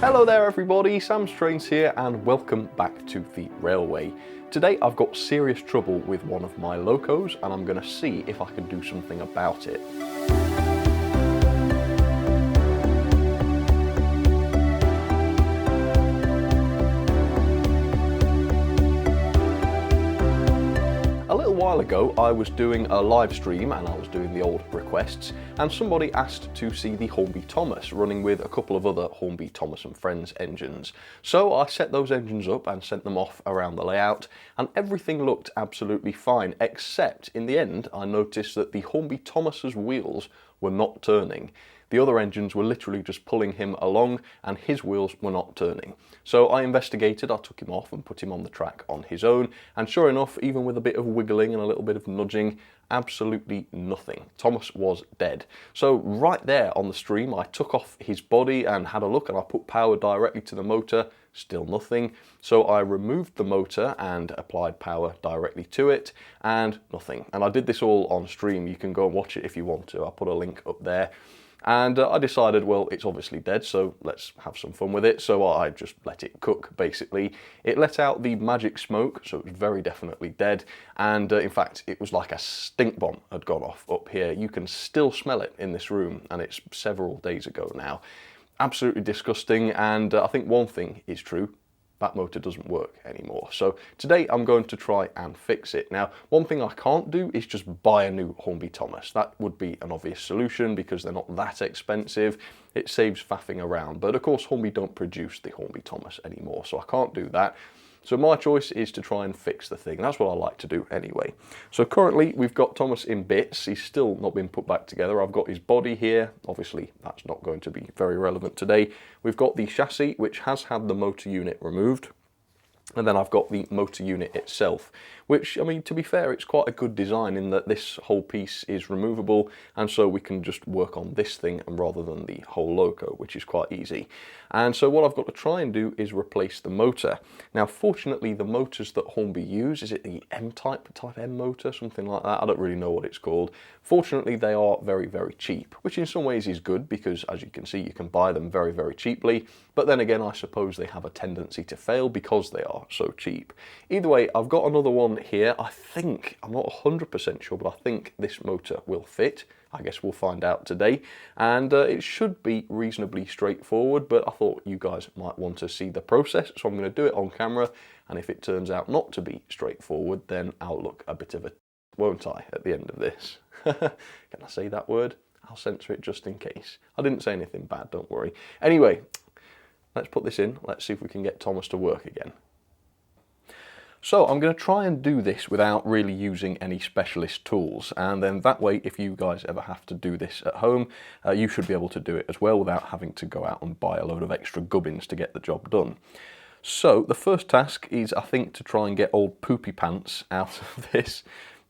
Hello there everybody, Sam Strains here and welcome back to the railway. Today I've got serious trouble with one of my locos and I'm going to see if I can do something about it. A little while ago I was doing a live stream and I was doing the old requests and somebody asked to see the Hornby Thomas running with a couple of other Hornby Thomas and Friends engines. So I set those engines up and sent them off around the layout and everything looked absolutely fine, except in the end I noticed that the Hornby Thomas's wheels were not turning. The other engines were literally just pulling him along and his wheels were not turning. So I investigated, I took him off and put him on the track on his own, and sure enough, even with a bit of wiggling and a little bit of nudging, absolutely nothing. Thomas was dead. So right there on the stream I took off his body and had a look and I put power directly to the motor, still nothing. So I removed the motor and applied power directly to it and nothing. And I did this all on stream, you can go and watch it if you want to, I'll put a link up there. And I decided, well, it's obviously dead, so let's have some fun with it. So I just let it cook, basically. It let out the magic smoke, so it was very definitely dead. And in fact, it was like a stink bomb had gone off up here. You can still smell it in this room, and it's several days ago now. Absolutely disgusting, and I think one thing is true. That motor doesn't work anymore. So today I'm going to try and fix it. Now, one thing I can't do is just buy a new Hornby Thomas. That would be an obvious solution because they're not that expensive. It saves faffing around. But of course, Hornby don't produce the Hornby Thomas anymore, so I can't do that. So my choice is to try and fix the thing. That's what I like to do anyway. So currently we've got Thomas in bits. He's still not been put back together. I've got his body here. Obviously that's not going to be very relevant today. We've got the chassis, which has had the motor unit removed. And then I've got the motor unit itself, which, I mean, to be fair, it's quite a good design in that this whole piece is removable, and so we can just work on this thing and rather than the whole loco, which is quite easy. And so what I've got to try and do is replace the motor. Now, fortunately, the motors that Hornby use, is it the M-type M motor, something like that? I don't really know what it's called. Fortunately, they are very, very cheap, which in some ways is good because, as you can see, you can buy them very, very cheaply. But then again, I suppose they have a tendency to fail because they are so cheap. Either way, I've got another one here. I think, I'm not 100% sure, but I think this motor will fit. I guess we'll find out today. And it should be reasonably straightforward, but I thought you guys might want to see the process, so I'm going to do it on camera. And if it turns out not to be straightforward, then I'll look a bit of a, won't I, at the end of this? Can I say that word? I'll censor it just in case. I didn't say anything bad, don't worry. Anyway, let's put this in. Let's see if we can get Thomas to work again. So I'm going to try and do this without really using any specialist tools, and then that way if you guys ever have to do this at home, you should be able to do it as well without having to go out and buy a load of extra gubbins to get the job done. So the first task is, I think, to try and get old Poopy Pants out of this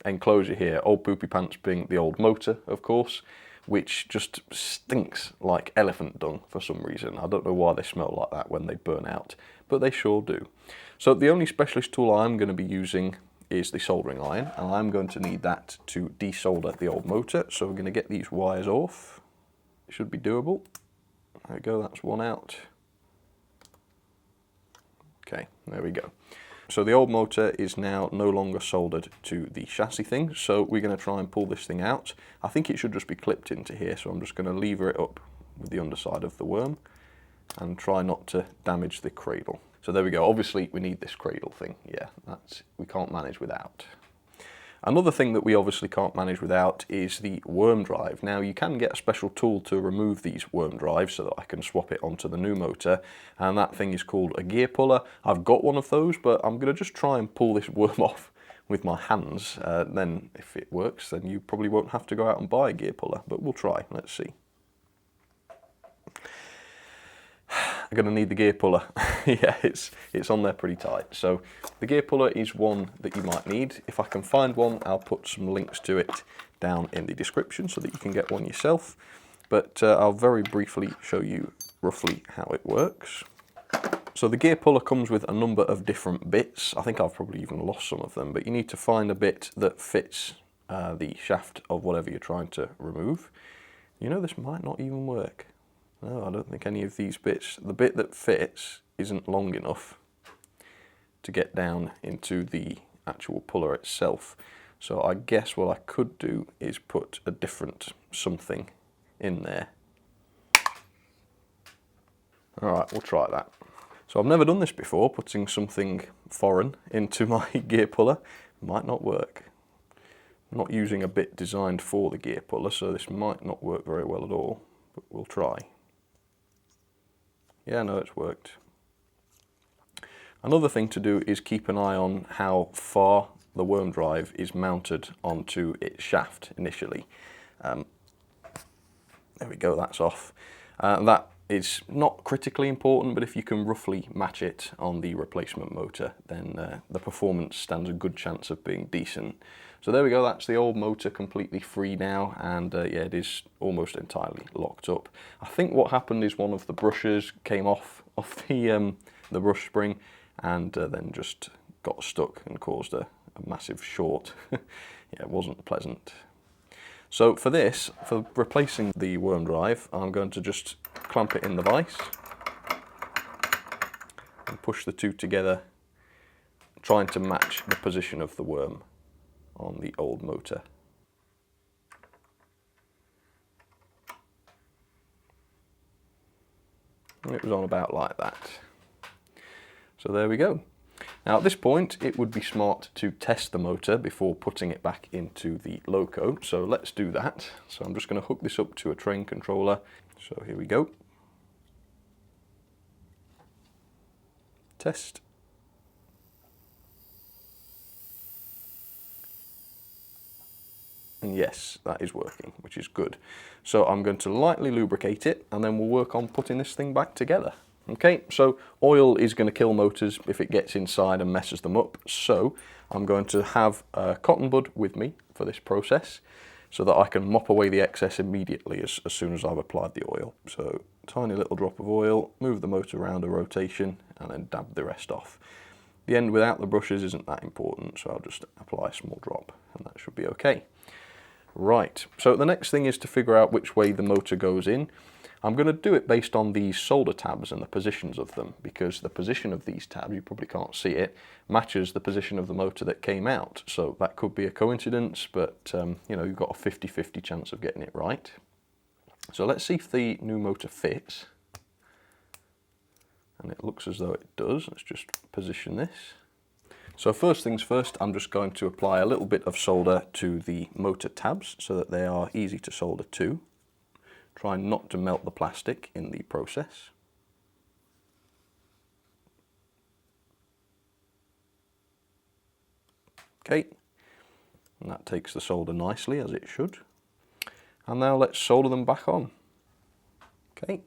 enclosure here. Old Poopy Pants being the old motor, of course, which just stinks like elephant dung for some reason. I don't know why they smell like that when they burn out, but they sure do. So the only specialist tool I'm going to be using is the soldering iron, and I'm going to need that to desolder the old motor. So we're going to get these wires off. It should be doable. There we go, that's one out. Okay, there we go. So the old motor is now no longer soldered to the chassis thing, so we're going to try and pull this thing out. I think it should just be clipped into here, so I'm just going to lever it up with the underside of the worm and try not to damage the cradle. So there we go. Obviously we need this cradle thing. Yeah, we can't manage without. Another thing that we obviously can't manage without is the worm drive. Now you can get a special tool to remove these worm drives so that I can swap it onto the new motor, and that thing is called a gear puller. I've got one of those, but I'm going to just try and pull this worm off with my hands. Then if it works, then you probably won't have to go out and buy a gear puller, but we'll try. Let's see. I'm going to need the gear puller. Yeah, it's on there pretty tight. So the gear puller is one that you might need. If I can find one, I'll put some links to it down in the description so that you can get one yourself. But I'll very briefly show you roughly how it works. So the gear puller comes with a number of different bits. I think I've probably even lost some of them, but you need to find a bit that fits the shaft of whatever you're trying to remove. You know, this might not even work. No, I don't think any of these bits, the bit that fits isn't long enough to get down into the actual puller itself. So I guess what I could do is put a different something in there. Alright, we'll try that. So I've never done this before, putting something foreign into my gear puller. Might not work. I'm not using a bit designed for the gear puller, so this might not work very well at all, but we'll try. Yeah, no, it's worked. Another thing to do is keep an eye on how far the worm drive is mounted onto its shaft initially. There we go, that's off. That is not critically important, but if you can roughly match it on the replacement motor, then the performance stands a good chance of being decent. So there we go, that's the old motor completely free now, and yeah, it is almost entirely locked up. I think what happened is one of the brushes came off the brush spring and then just got stuck and caused a massive short. Yeah, it wasn't pleasant. So for this, for replacing the worm drive, I'm going to just clamp it in the vise and push the two together, trying to match the position of the worm on the old motor. And it was on about like that. So there we go. Now at this point it would be smart to test the motor before putting it back into the loco, so let's do that. So I'm just going to hook this up to a train controller. So here we go. Test. And yes, that is working, which is good. So I'm going to lightly lubricate it and then we'll work on putting this thing back together. Okay, so oil is going to kill motors if it gets inside and messes them up. So I'm going to have a cotton bud with me for this process so that I can mop away the excess immediately as soon as I've applied the oil. So tiny little drop of oil, move the motor around a rotation and then dab the rest off. The end without the brushes isn't that important, so I'll just apply a small drop and that should be okay. Right, so the next thing is to figure out which way the motor goes in. I'm going to do it based on these solder tabs and the positions of them, because the position of these tabs, you probably can't see it, matches the position of the motor that came out. So that could be a coincidence, but you know, you've got a 50-50 chance of getting it right. So let's see if the new motor fits. And it looks as though it does. Let's just position this. So first things first, I'm just going to apply a little bit of solder to the motor tabs so that they are easy to solder to. Try not to melt the plastic in the process. Okay, and that takes the solder nicely as it should. And now let's solder them back on. Okay,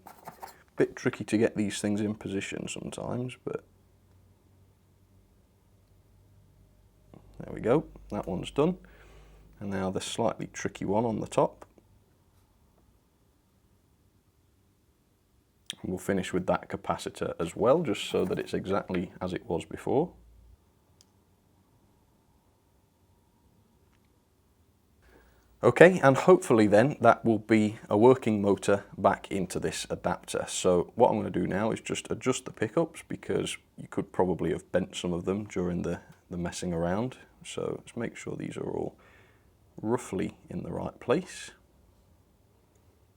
bit tricky to get these things in position sometimes, but there we go, that one's done. And now the slightly tricky one on the top. And we'll finish with that capacitor as well, just so that it's exactly as it was before. Okay, and hopefully then that will be a working motor back into this adapter. So what I'm going to do now is just adjust the pickups, because you could probably have bent some of them during the messing around. So let's make sure these are all roughly in the right place.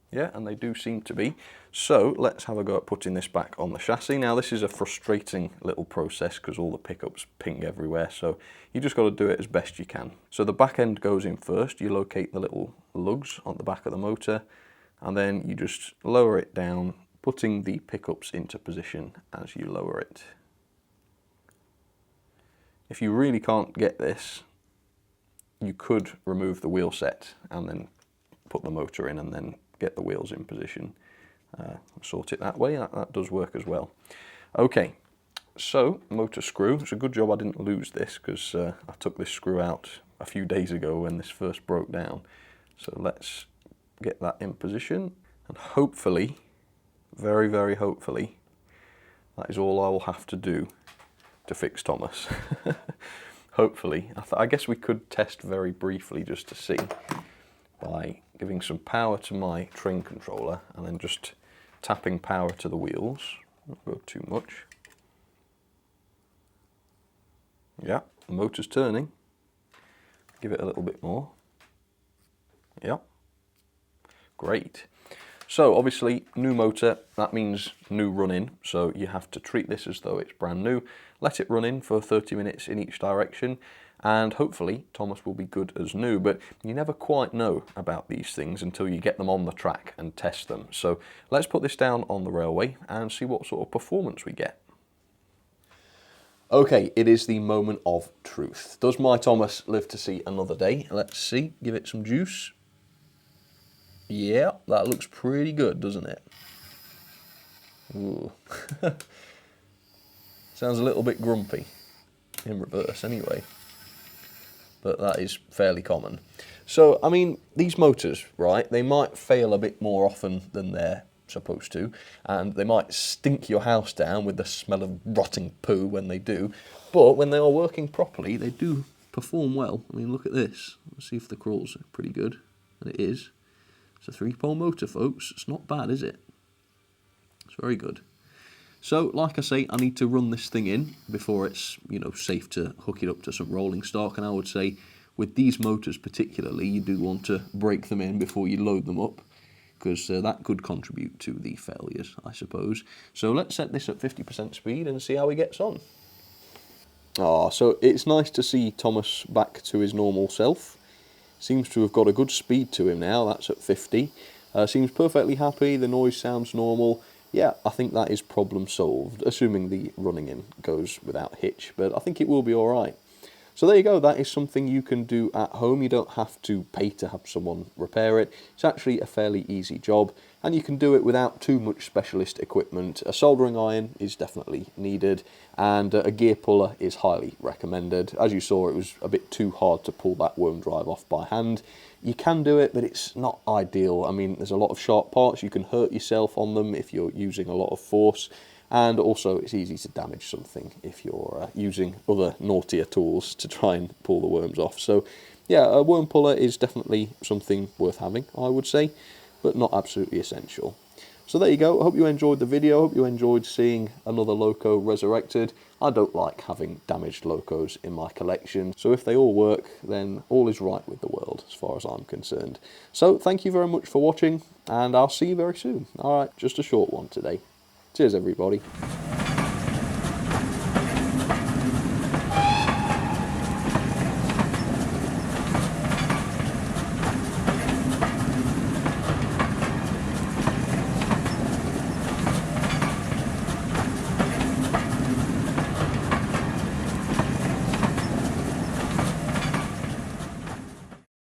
Yeah, and they do seem to be. So let's have a go at putting this back on the chassis. Now this is a frustrating little process because all the pickups ping everywhere, so you just got to do it as best you can. So the back end goes in first. You locate the little lugs on the back of the motor, and then you just lower it down, putting the pickups into position as you lower it. If you really can't get this, you could remove the wheel set and then put the motor in and then get the wheels in position. Sort it that way, that does work as well. Okay, so motor screw. It's a good job I didn't lose this, because I took this screw out a few days ago when this first broke down. So let's get that in position, and hopefully, very, very hopefully, that is all I will have to do to fix Thomas. Hopefully. I guess we could test very briefly just to see by giving some power to my train controller and then just tapping power to the wheels. Not go too much. Yeah, the motor's turning. Give it a little bit more. Yeah. Great. So obviously, new motor, that means new run-in, so you have to treat this as though it's brand new, let it run in for 30 minutes in each direction, and hopefully Thomas will be good as new, but you never quite know about these things until you get them on the track and test them. So let's put this down on the railway and see what sort of performance we get. Okay, it is the moment of truth. Does my Thomas live to see another day? Let's see, give it some juice. Yeah, that looks pretty good, doesn't it? Ooh. Sounds a little bit grumpy, in reverse anyway, but that is fairly common. So, I mean, these motors, right, they might fail a bit more often than they're supposed to, and they might stink your house down with the smell of rotting poo when they do, but when they are working properly, they do perform well. I mean, look at this. Let's see if the crawls are pretty good, and it is. It's a 3-pole motor, folks. It's not bad, is it? It's very good. So, like I say, I need to run this thing in before it's, you know, safe to hook it up to some rolling stock. And I would say, with these motors particularly, you do want to break them in before you load them up, because that could contribute to the failures, I suppose. So let's set this at 50% speed and see how he gets on. So it's nice to see Thomas back to his normal self. Seems to have got a good speed to him now, that's at 50. Seems perfectly happy, the noise sounds normal. Yeah, I think that is problem solved, assuming the running in goes without hitch, but I think it will be alright. So there you go, that is something you can do at home. You don't have to pay to have someone repair it. It's actually a fairly easy job, and you can do it without too much specialist equipment. A soldering iron is definitely needed, and a gear puller is highly recommended. As you saw, it was a bit too hard to pull that worm drive off by hand. You can do it, but it's not ideal. I mean, there's a lot of sharp parts. You can hurt yourself on them if you're using a lot of force. And also, it's easy to damage something if you're using other naughtier tools to try and pull the worms off. So, yeah, a worm puller is definitely something worth having, I would say, but not absolutely essential. So there you go. I hope you enjoyed the video. I hope you enjoyed seeing another loco resurrected. I don't like having damaged locos in my collection, so if they all work, then all is right with the world, as far as I'm concerned. So, thank you very much for watching, and I'll see you very soon. Alright, just a short one today. Cheers, everybody.